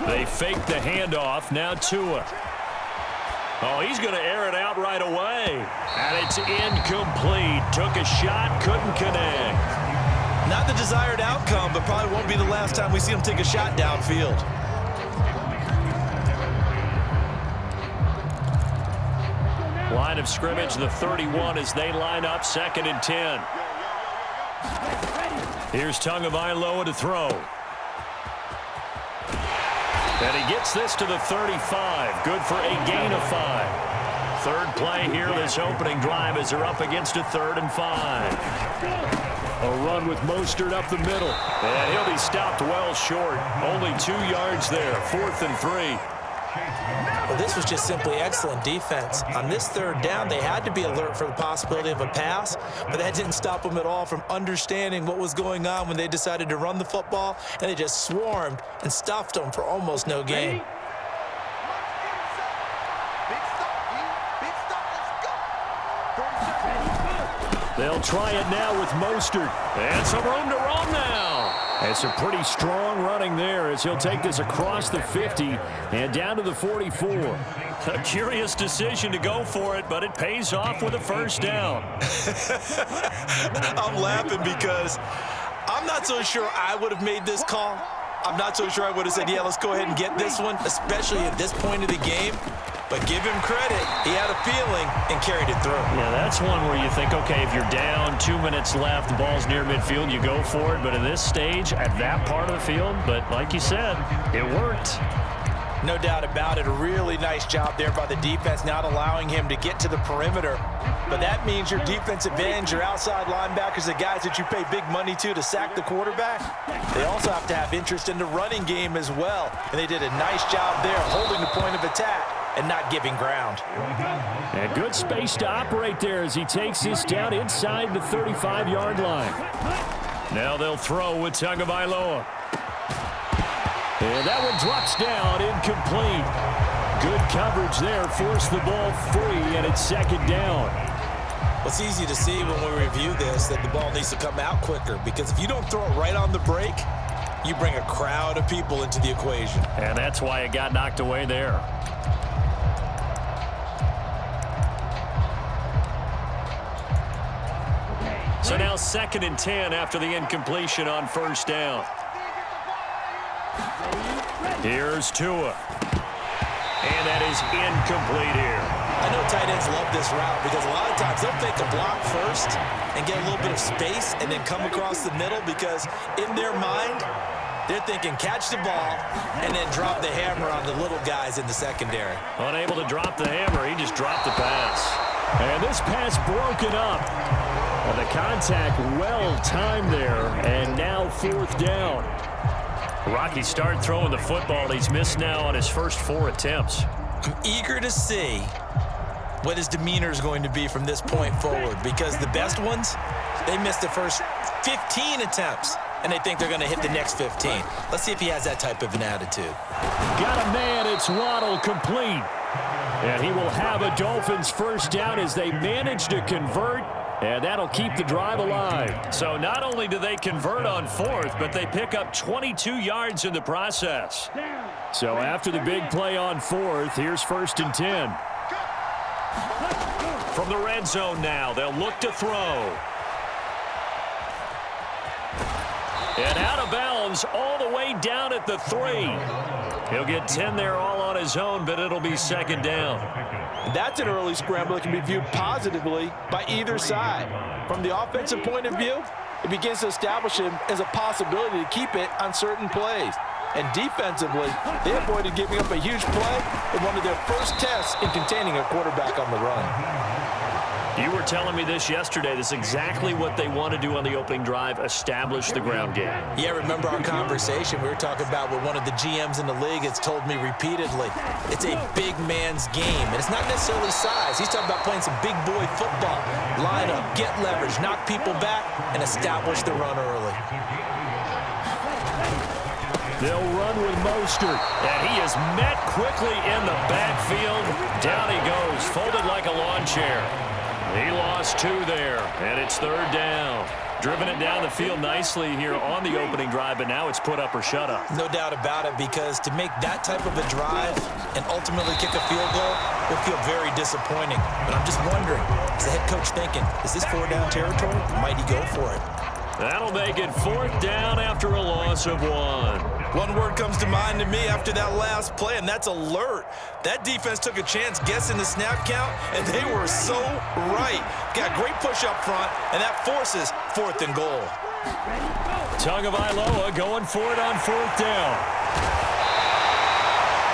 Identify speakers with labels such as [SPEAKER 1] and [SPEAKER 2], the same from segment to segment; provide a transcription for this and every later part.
[SPEAKER 1] They fake the handoff. Now Tua. Oh, he's going to air it out right away. And it's incomplete. Took a shot, couldn't connect.
[SPEAKER 2] Not the desired outcome, but probably won't be the last time we see him take a shot downfield.
[SPEAKER 1] Line of scrimmage, the 31 as they line up 2nd and 10. Here's Tagovailoa to throw. And he gets this to the 35. Good for a gain of 5. Third play here this opening drive as they're up against a 3rd and 5. A run with Mostert up the middle. And he'll be stopped well short. Only 2 yards there. 4th and 3.
[SPEAKER 2] Well, this was just simply excellent defense. On this 3rd down, they had to be alert for the possibility of a pass, but that didn't stop them at all from understanding what was going on when they decided to run the football, and they just swarmed and stuffed them for almost no gain.
[SPEAKER 1] They'll try it now with Mostert. And some room to run now. It's a pretty strong running there as he'll take this across the 50 and down to the 44. A curious decision to go for it, but it pays off with a 1st down.
[SPEAKER 2] I'm laughing because I'm not so sure I would have made this call. I'm not so sure I would have said, yeah, let's go ahead and get this one, especially at this point of the game. But give him credit. He had a feeling and carried it through.
[SPEAKER 1] Yeah, that's one where you think, okay, if you're down, 2 minutes left, the ball's near midfield, you go for it. But in this stage, at that part of the field, but like you said, it worked.
[SPEAKER 2] No doubt about it. A really nice job there by the defense, not allowing him to get to the perimeter. But that means your defensive ends, your outside linebackers, the guys that you pay big money to sack the quarterback, they also have to have interest in the running game as well. And they did a nice job there holding the point of attack and not giving ground.
[SPEAKER 1] And good space to operate there as he takes this down inside the 35-yard line. Now they'll throw with Tagovailoa. And that one drops down, incomplete. Good coverage there, forced the ball free, and it's 2nd down.
[SPEAKER 2] Well, it's easy to see when we review this that the ball needs to come out quicker, because if you don't throw it right on the break, you bring a crowd of people into the equation.
[SPEAKER 1] And that's why it got knocked away there. So now 2nd and 10 after the incompletion on 1st down. Here's Tua. And that is incomplete here.
[SPEAKER 2] I know tight ends love this route because a lot of times they'll fake a block first and get a little bit of space and then come across the middle, because in their mind, they're thinking catch the ball and then drop the hammer on the little guys in the secondary.
[SPEAKER 1] Unable to drop the hammer, he just dropped the pass. And this pass broken up. And the contact well timed there, and now 4th down. Rocky started throwing the football. He's missed now on his first 4 attempts.
[SPEAKER 2] I'm eager to see what his demeanor is going to be from this point forward, because the best ones, they missed the first 15 attempts, and they think they're going to hit the next 15. Let's see if he has that type of an attitude.
[SPEAKER 1] Got a man. It's Waddle, complete. And he will have a Dolphins 1st down as they manage to convert. And that'll keep the drive alive. So not only do they convert on 4th, but they pick up 22 yards in the process. So after the big play on 4th, here's 1st and 10. From the red zone now, they'll look to throw. And out of bounds all the way down at the 3. He'll get 10 there all on his own, but it'll be 2nd down.
[SPEAKER 3] That's an early scramble that can be viewed positively by either side. From the offensive point of view, it begins to establish him as a possibility to keep it on certain plays. And defensively, they avoided giving up a huge play in one of their first tests in containing a quarterback on the run.
[SPEAKER 1] You were telling me this yesterday. This is exactly what they want to do on the opening drive, establish the ground game.
[SPEAKER 2] Yeah, remember our conversation we were talking about with one of the GMs in the league has told me repeatedly, it's a big man's game. And it's not necessarily size. He's talking about playing some big boy football. Line up, get leverage, knock people back, and establish the run early.
[SPEAKER 1] They'll run with Mostert, and he is met quickly in the backfield. Down he goes, folded like a lawn chair. He lost 2 there, and it's 3rd down. Driven it down the field nicely here on the opening drive, but now it's put up or shut up.
[SPEAKER 2] No doubt about it, because to make that type of a drive and ultimately kick a field goal will feel very disappointing. But I'm just wondering, is the head coach thinking, is this 4-down territory? Might he go for it?
[SPEAKER 1] That'll make it 4th down after a loss of 1.
[SPEAKER 3] One word comes to mind to me after that last play, and that's alert. That defense took a chance guessing the snap count, and they were so right. Got great push up front, and that forces 4th and goal.
[SPEAKER 1] Tagovailoa going for it on 4th down.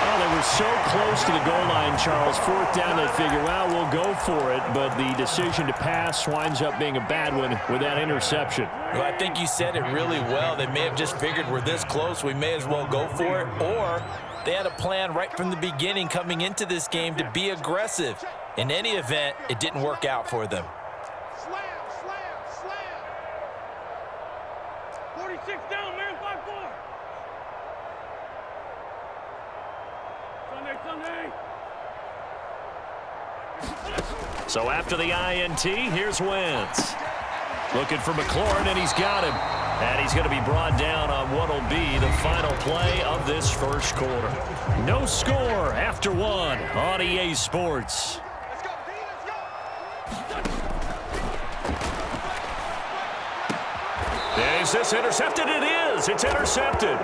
[SPEAKER 1] Oh, they were so close to the goal line, Charles. 4th down, they figure, well, we'll go for it. But the decision to pass winds up being a bad one with that interception.
[SPEAKER 2] Well, I think you said it really well. They may have just figured we're this close, we may as well go for it. Or they had a plan right from the beginning coming into this game to be aggressive. In any event, it didn't work out for them.
[SPEAKER 4] Slam, slam, slam. 46 down, man, 5-4. Sunday.
[SPEAKER 1] So after the INT, here's Wentz. Looking for McLaurin, and he's got him. And he's going to be brought down on what will be the final play of this first quarter. No score after 1 on EA Sports.
[SPEAKER 4] Let's go, D, let's go.
[SPEAKER 1] Is this intercepted? It is. It's intercepted.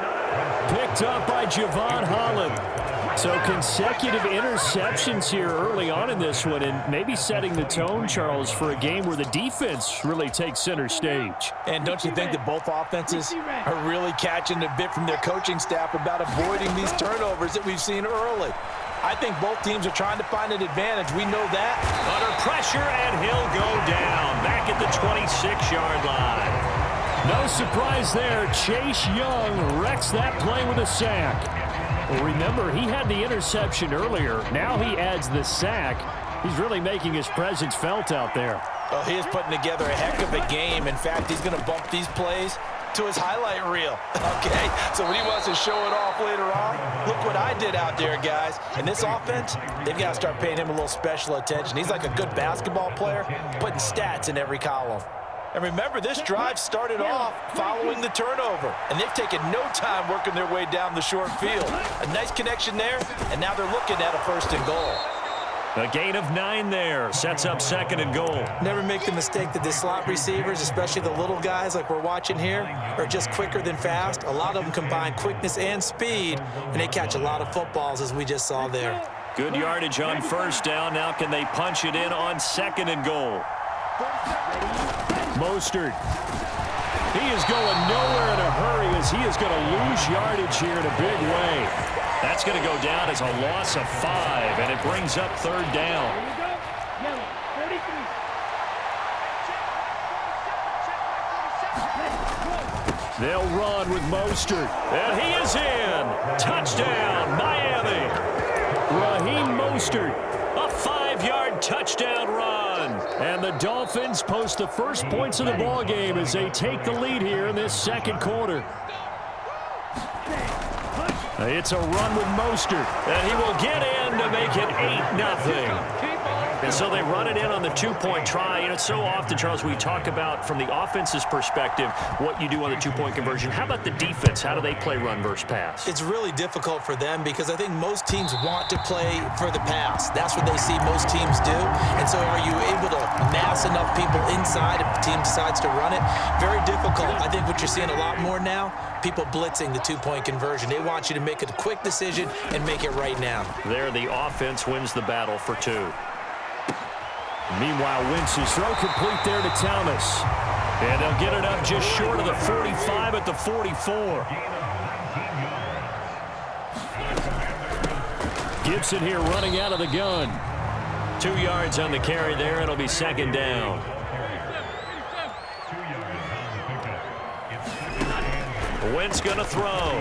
[SPEAKER 1] Picked up by Javon Holland. So consecutive interceptions here early on in this one, and maybe setting the tone, Charles, for a game where the defense really takes center stage.
[SPEAKER 2] And don't you think that both offenses are really catching a bit from their coaching staff about avoiding these turnovers that we've seen early? I think both teams are trying to find an advantage. We know that.
[SPEAKER 1] Under pressure, and he'll go down back at the 26-yard line. No surprise there. Chase Young wrecks that play with a sack. Well, remember, he had the interception earlier. Now he adds the sack. He's really making his presence felt out there.
[SPEAKER 2] Oh, he is putting together a heck of a game. In fact, he's going to bump these plays to his highlight reel. Okay, so when he wants to show it off later on, look what I did out there, guys. And this offense, they've got to start paying him a little special attention. He's like a good basketball player, putting stats in every column. And remember, this drive started off following the turnover, and they've taken no time working their way down the short field. A nice connection there, and now they're looking at a 1st and goal.
[SPEAKER 1] A gain of 9 there. Sets up 2nd and goal.
[SPEAKER 2] Never make the mistake that the slot receivers, especially the little guys like we're watching here, are just quicker than fast. A lot of them combine quickness and speed, and they catch a lot of footballs, as we just saw there.
[SPEAKER 1] Good yardage on 1st down. Now can they punch it in on 2nd and goal? Mostert. He is going nowhere in a hurry, as he is going to lose yardage here in a big way. That's going to go down as a loss of 5, and it brings up 3rd down. They'll run with Mostert, and he is in. Touchdown, Miami. Raheem Mostert, a 5-yard touchdown run. And the Dolphins post the first points of the ball game as they take the lead here in this 2nd quarter. It's a run with Mostert, and he will get in to make it 8-0. And so they run it in on the 2-point try. You know, so often, Charles, we talk about from the offense's perspective what you do on the 2-point conversion. How about the defense? How do they play run versus pass?
[SPEAKER 2] It's really difficult for them because I think most teams want to play for the pass. That's what they see most teams do. And so are you able to mass enough people inside if the team decides to run it? Very difficult. I think what you're seeing a lot more now, people blitzing the 2-point conversion. They want you to make a quick decision and make it right now.
[SPEAKER 1] There, the offense wins the battle for 2. Meanwhile, Wentz's throw complete there to Thomas. And they'll get it up just short of the 45 at the 44. Gibson here running out of the gun. 2 yards on the carry there. It'll be 2nd down. Wentz going to throw.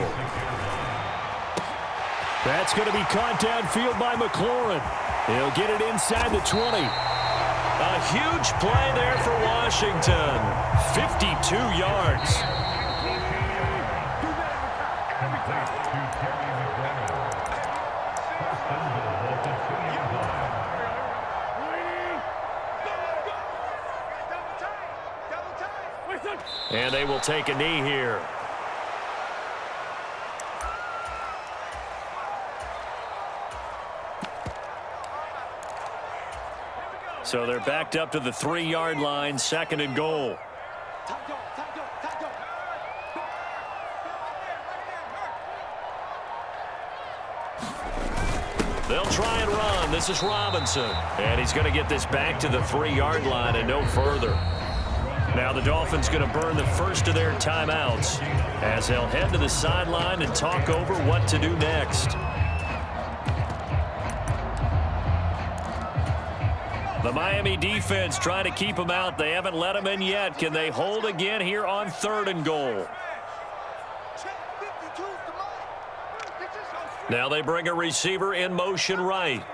[SPEAKER 1] That's going to be caught downfield by McLaurin. He'll get it inside the 20. A huge play there for Washington. 52 yards. And they will take a knee here. So they're backed up to the 3-yard line, 2nd and goal. They'll try and run. This is Robinson. And he's going to get this back to the 3-yard line and no further. Now the Dolphins going to burn the first of their timeouts as they'll head to the sideline and talk over what to do next. The Miami defense trying to keep them out. They haven't let them in yet. Can they hold again here on 3rd and goal? Now they bring a receiver in motion right.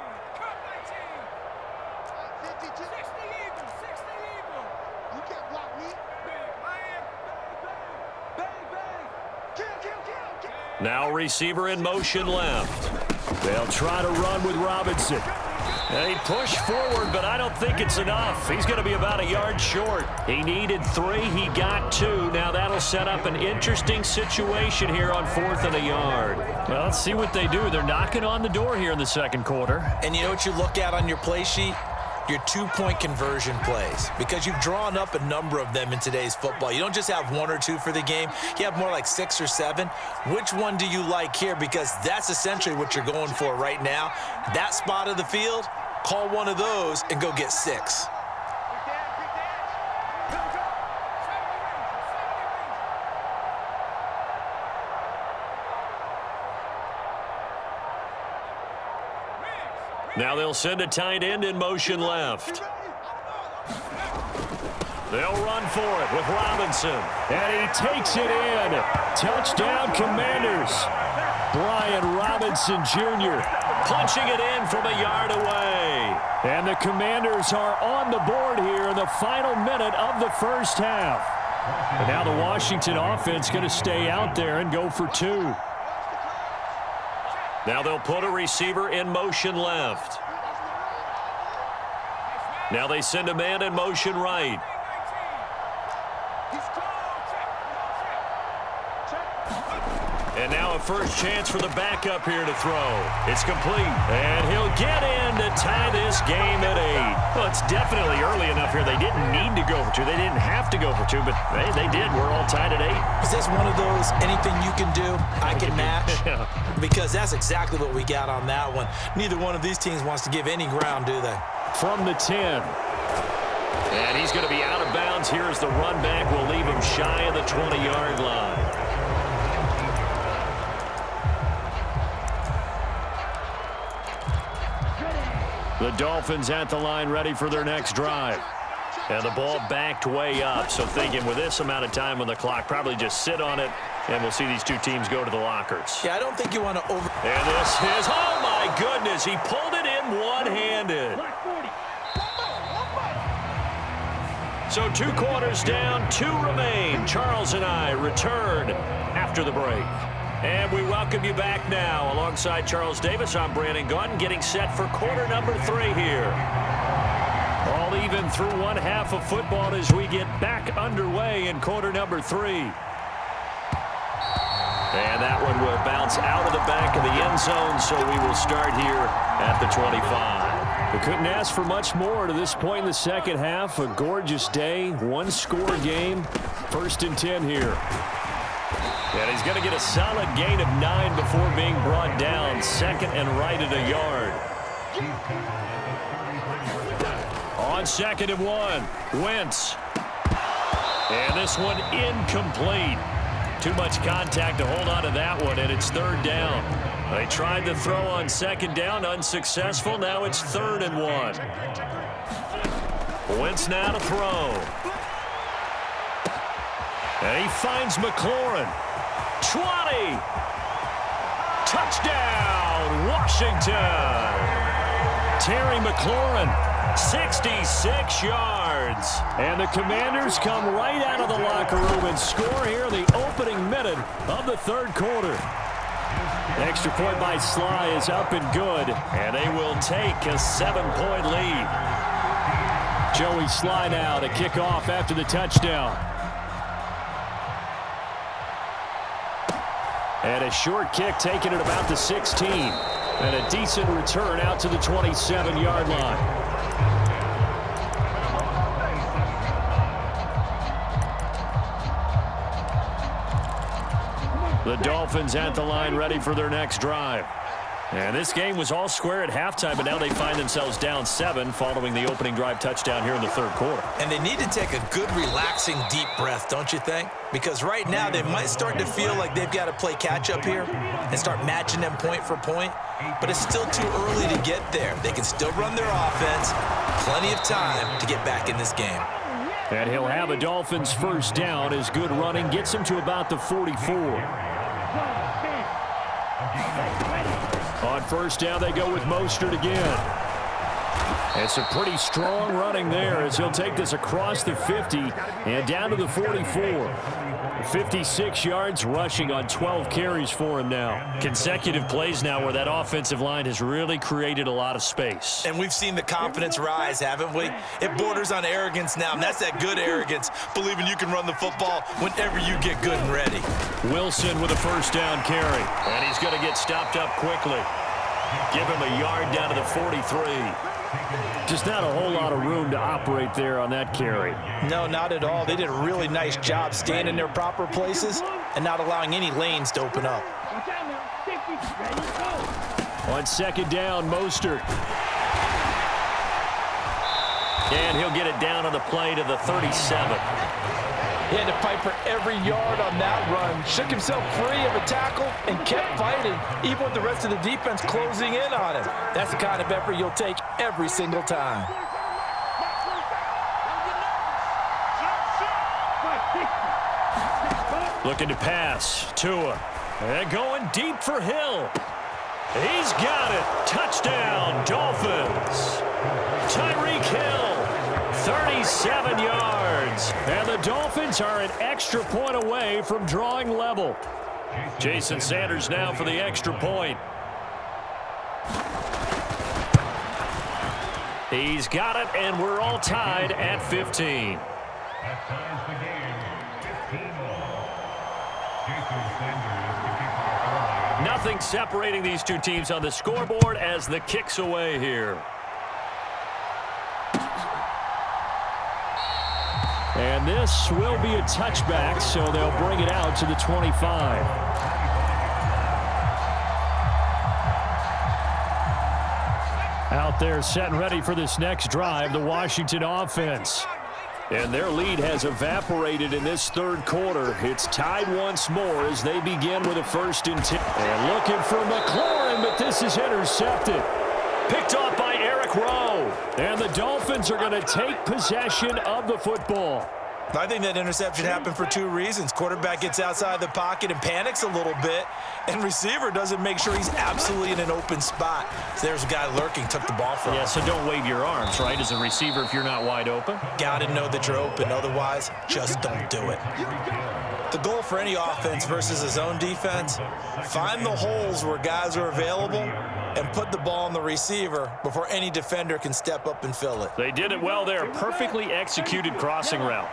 [SPEAKER 1] Now receiver in motion left. They'll try to run with Robinson. They push forward, but I don't think it's enough. He's going to be about a yard short. He needed 3. He got 2. Now that'll set up an interesting situation here on 4th and a yard. Well, let's see what they do. They're knocking on the door here in the 2nd quarter.
[SPEAKER 2] And you know what you look at on your play sheet? Your 2-point conversion plays, because you've drawn up a number of them in today's football. You don't just have 1 or 2 for the game. You have more like 6 or 7. Which one do you like here? Because that's essentially what you're going for right now. That spot of the field, call one of those and go get 6.
[SPEAKER 1] Now they'll send a tight end in motion left. They'll run for it with Robinson. And he takes it in. Touchdown, Commanders. Brian Robinson Jr. punching it in from a yard away. And the Commanders are on the board here in the final minute of the first half. And now the Washington offense going to stay out there and go for 2. Now they'll put a receiver in motion left. Now they send a man in motion right. And now a first chance for the backup here to throw. It's complete. And he'll get in to tie this game at 8. Well, it's definitely early enough here. They didn't need to go for 2. They didn't have to go for 2, but they did. We're all tied at 8.
[SPEAKER 2] Is this one of those anything you can do, I can match?
[SPEAKER 1] Yeah.
[SPEAKER 2] Because that's exactly what we got on that one. Neither one of these teams wants to give any ground, do they?
[SPEAKER 1] From the 10. And he's going to be out of bounds here as the run back will leave him shy of the 20-yard line. The Dolphins at the line ready for their next drive. And the ball backed way up. So thinking with this amount of time on the clock, probably just sit on it, and we'll see these two teams go to the lockers.
[SPEAKER 2] Yeah, I don't think you want to over...
[SPEAKER 1] And this is, oh my goodness, he pulled it in one-handed. So 2 quarters down, 2 remain. Charles and I return after the break. And we welcome you back now. Alongside Charles Davis, I'm Brandon Gunn, getting set for quarter number 3 here. All even through one half of football as we get back underway in quarter number 3. And that one will bounce out of the back of the end zone, so we will start here at the 25. We couldn't ask for much more to this point in the second half. A gorgeous day, 1-score game, 1st and 10 here. And he's going to get a solid gain of 9 before being brought down. 2nd and right at a yard. On 2nd and 1, Wentz. And this one incomplete. Too much contact to hold on to that one, and it's 3rd down. They tried to throw on 2nd down, unsuccessful. Now it's 3rd and 1. Wentz now to throw. And he finds McLaurin. 20. Touchdown, Washington. Terry McLaurin, 66 yards. And the Commanders come right out of the locker room and score here in the opening minute of the 3rd quarter. Extra point by Sly is up and good, and they will take a 7-point lead. Joey Sly now to kick off after the touchdown. And a short kick taken at about the 16. And a decent return out to the 27-yard line. The Dolphins at the line ready for their next drive. And this game was all square at halftime, but now they find themselves down 7 following the opening drive touchdown here in the third quarter.
[SPEAKER 2] And they need to take a good, relaxing, deep breath, don't you think? Because right now they might start to feel like they've got to play catch-up here and start matching them point for point. But it's still too early to get there. They can still run their offense. Plenty of time to get back in this game.
[SPEAKER 1] And he'll have a Dolphins first down as good running gets him to about the 44. On first down, they go with Mostert again. It's a pretty strong running there as he'll take this across the 50 and down to the 44. 56 yards rushing on 12 carries for him now. Consecutive plays now where that offensive line has really created a lot of space.
[SPEAKER 2] And we've seen the confidence rise, haven't we? It borders on arrogance now, and that's that good arrogance, believing you can run the football whenever you get good and ready.
[SPEAKER 1] Wilson with a first down carry, and he's going to get stopped up quickly. Give him a yard down to the 43. Just not a whole lot of room to operate there on that carry.
[SPEAKER 2] No, not at all. They did a really nice job staying in their proper places and not allowing any lanes to open up.
[SPEAKER 1] On second down, Mostert. And he'll get it down on the play to the 37.
[SPEAKER 3] He had to fight for every yard on that run. Shook himself free of a tackle and kept fighting, even with the rest of the defense closing in on him. That's the kind of effort you'll take every single time.
[SPEAKER 1] Looking to pass. Tua. And going deep for Hill. He's got it. Touchdown, Dolphins. Tyreek Hill. 37 yards. And the Dolphins are an extra point away from drawing level. Jason Sanders now for the extra point. He's got it, and we're all tied at 15.
[SPEAKER 5] That ties the game. 15-all.
[SPEAKER 1] Nothing separating these two teams on the scoreboard as the kick's away here. And this will be a touchback, so they'll bring it out to the 25. Out there set and ready for this next drive, the Washington offense. And their lead has evaporated in this third quarter. It's tied once more as they begin with a 1st and 10. And looking for McLaurin, but this is intercepted. Picked off by Eric Rowe. And the Dolphins are going to take possession of the football.
[SPEAKER 2] I think that interception happened for 2 reasons. Quarterback gets outside the pocket and panics a little bit, and receiver doesn't make sure he's absolutely in an open spot. So there's a guy lurking, took the ball from him.
[SPEAKER 1] Yeah, so don't wave your arms, right, as a receiver if you're not wide open.
[SPEAKER 2] Got to know that you're open. Otherwise, just don't do it. The goal for any offense versus a zone defense, find the holes where guys are available and put the ball on the receiver before any defender can step up and fill it.
[SPEAKER 1] They did it well there. Perfectly executed crossing route.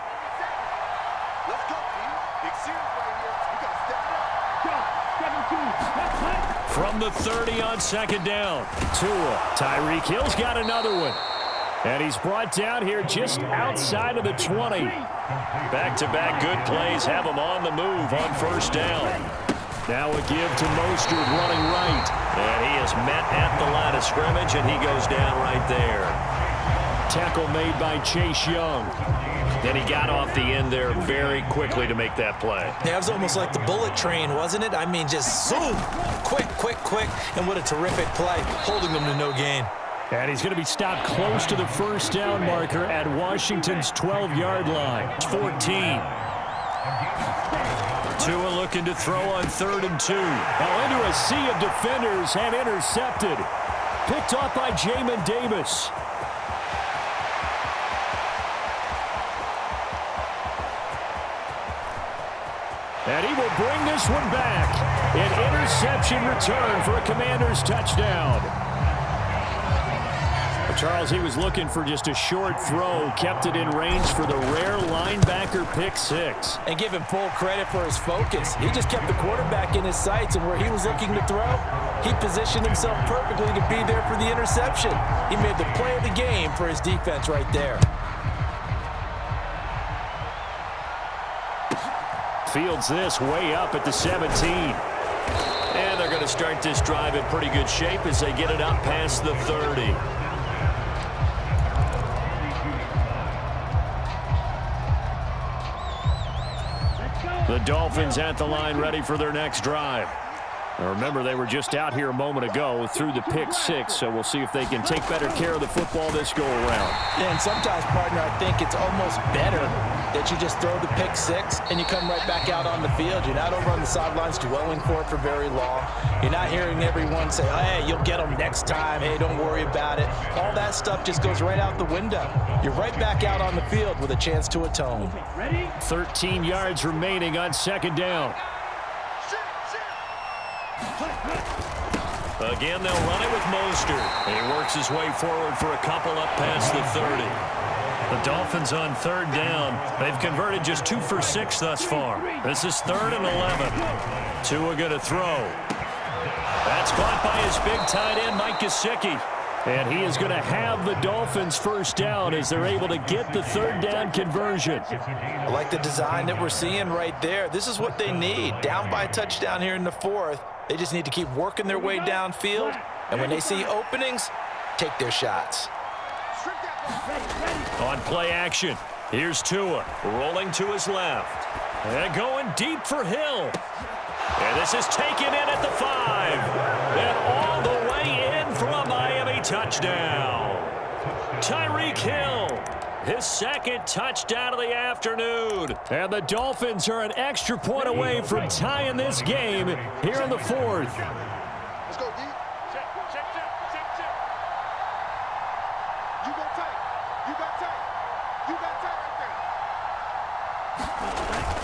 [SPEAKER 4] Let's go, team. Big series right here. We got to step it up.
[SPEAKER 1] From the 30 on second down. Tua. Tyreek Hill's got another one. And he's brought down here just outside of the 20. Back-to-back good plays have him on the move on first down. Now a give to Mostert running right. And he is met at the line of scrimmage, and he goes down right there. Tackle made by Chase Young. Then he got off the end there very quickly to make that play.
[SPEAKER 2] Yeah, it was almost like the bullet train, wasn't it? I mean, just zoom. Quick, quick, quick. And what a terrific play, holding them to no gain.
[SPEAKER 1] And he's going to be stopped close to the first down marker at Washington's 12-yard line. It's 14. Tua looking to throw on 3rd and 2. Now into a sea of defenders and intercepted. Picked off by Jamin Davis. And he will bring this one back. An interception return for a Commanders touchdown. Charles, he was looking for just a short throw, kept it in range for the rare linebacker pick six.
[SPEAKER 3] And give him full credit for his focus. He just kept the quarterback in his sights, and where he was looking to throw, he positioned himself perfectly to be there for the interception. He made the play of the game for his defense right there.
[SPEAKER 1] Fields this way up at the 17. And they're going to start this drive in pretty good shape as they get it up past the 30. The Dolphins at the line ready for their next drive. Now remember, they were just out here a moment ago through the pick six, so we'll see if they can take better care of the football this go-around.
[SPEAKER 3] Yeah, and sometimes, partner, I think it's almost better that you just throw the pick six and you come right back out on the field. You're not over on the sidelines dwelling for it for very long. You're not hearing everyone say, oh, hey, you'll get them next time. Hey, don't worry about it. All that stuff just goes right out the window. You're right back out on the field with a chance to atone.
[SPEAKER 1] 13 yards remaining on second down. Again, they'll run it with Mostert. And he works his way forward for a couple up past the 30. The Dolphins on third down. They've converted just 2 for 6 thus far. This is 3rd and 11. Tua going to throw. That's caught by his big tight end, Mike Gesicki. And he is going to have the Dolphins first down as they're able to get the third down conversion.
[SPEAKER 3] I like the design that we're seeing right there. This is what they need. Down by a touchdown here in the 4th. They just need to keep working their way downfield. And when they see openings, take their shots.
[SPEAKER 1] On play action, here's Tua rolling to his left. And going deep for Hill. And this is taken in at the 5. And all the way in for a Miami touchdown. Tyreek Hill, his second touchdown of the afternoon. And the Dolphins are an extra point away from tying this game here in the 4th.
[SPEAKER 4] Let's go, D. Check. You go tight. You got tight. You got tight right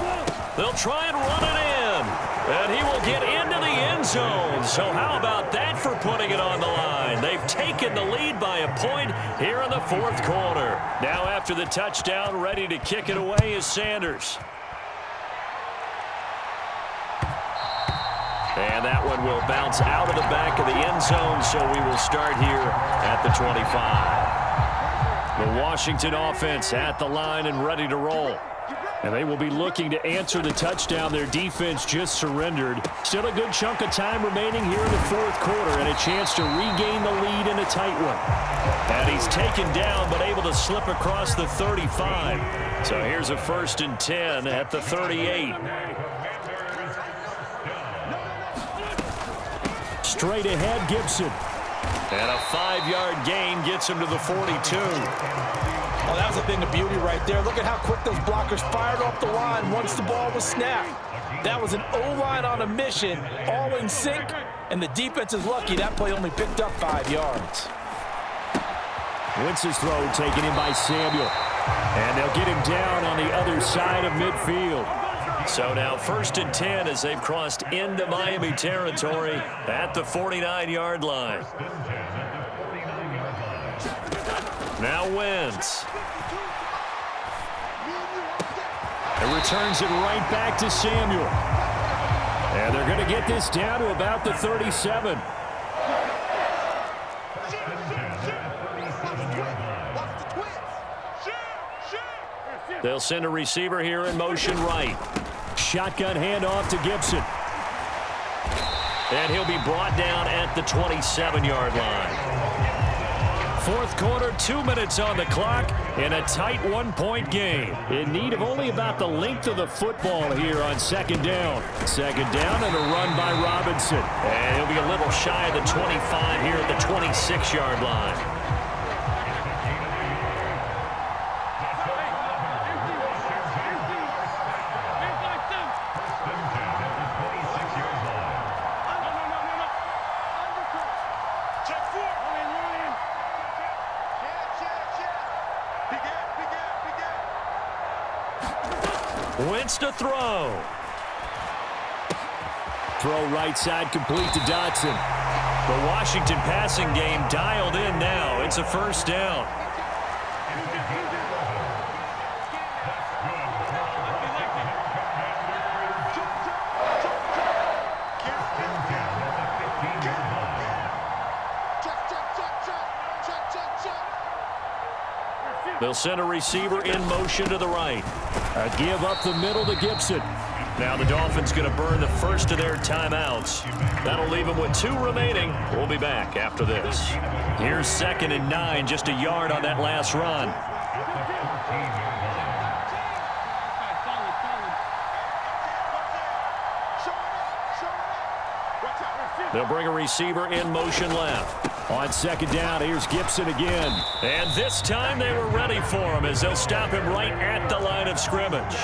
[SPEAKER 4] there.
[SPEAKER 1] They'll try and run it in. And he will get into the end zone. So how about that for putting it on the line? They've taken the lead by a point here in the 4th quarter. Now after the touchdown, ready to kick it away is Sanders. And that one will bounce out of the back of the end zone, so we will start here at the 25. The Washington offense at the line and ready to roll. And they will be looking to answer the touchdown their defense just surrendered. Still a good chunk of time remaining here in the 4th quarter and a chance to regain the lead in a tight one. And he's taken down but able to slip across the 35. So here's a 1st and 10 at the 38. Straight ahead, Gibson. And a 5-yard gain gets him to the 42.
[SPEAKER 3] Oh, that was a thing of beauty right there. Look at how quick those blockers fired off the line once the ball was snapped. That was an O-line on a mission, all in sync, and the defense is lucky that play only picked up 5 yards.
[SPEAKER 1] Wentz's throw taken in by Samuel. And they'll get him down on the other side of midfield. So now 1st and 10 as they've crossed into Miami territory at the 49-yard line. Now Wentz. And returns it right back to Samuel. And they're going to get this down to about the 37. They'll send a receiver here in motion right. Shotgun handoff to Gibson. And he'll be brought down at the 27-yard line. 4th quarter, 2 minutes on the clock in a tight 1-point game. In need of only about the length of the football here on 2nd down. 2nd down and a run by Robinson. And he'll be a little shy of the 25 here at the 26-yard line. Wentz to throw. Throw right side complete to Dotson. The Washington passing game dialed in now. It's a first down. They'll send a receiver in motion to the right. A give up the middle to Gibson. Now the Dolphins going to burn the first of their timeouts. That'll leave them with 2 remaining. We'll be back after this. Here's 2nd and 9, just a yard on that last run. They'll bring a receiver in motion left. On 2nd down, here's Gibson again. And this time they were ready for him as they'll stop him right at the line of scrimmage.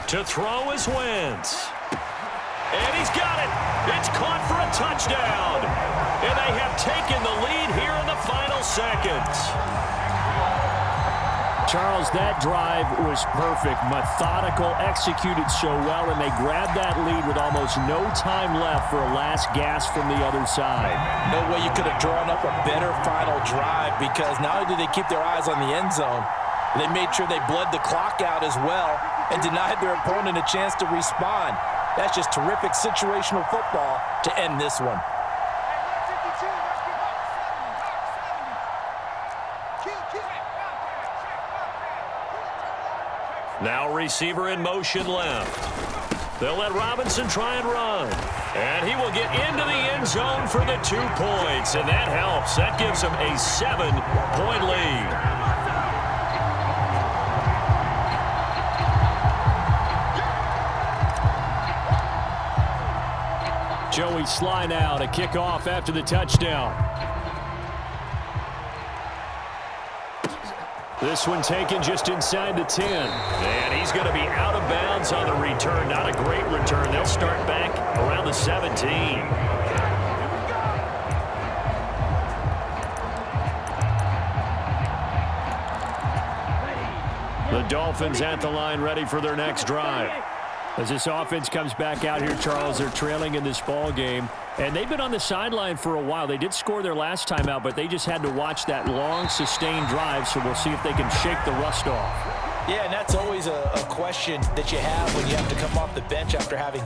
[SPEAKER 1] To throw is Wentz. And he's got it. It's caught for a touchdown. And they have taken the lead here in the final seconds. Charles, that drive was perfect. Methodical, executed so well, and they grabbed that lead with almost no time left for a last gasp from the other side.
[SPEAKER 3] No way you could have drawn up a better final drive, because not only did they keep their eyes on the end zone, they made sure they bled the clock out as well and denied their opponent a chance to respond. That's just terrific situational football to end this one.
[SPEAKER 1] Now receiver in motion left. They'll let Robinson try and run. And he will get into the end zone for the 2 points. And that helps. That gives him a 7-point lead. Joey Sly now to kick off after the touchdown. This one taken just inside the 10. And he's going to be out of bounds on the return. Not a great return. They'll start back around the 17. The Dolphins at the line, ready for their next drive. As this offense comes back out here, Charles, they're trailing in this ball game. And they've been on the sideline for a while. They did score their last time out, but they just had to watch that long, sustained drive, so we'll see if they can shake the rust off.
[SPEAKER 2] Yeah, and that's always a question that you have when you have to come off the bench after having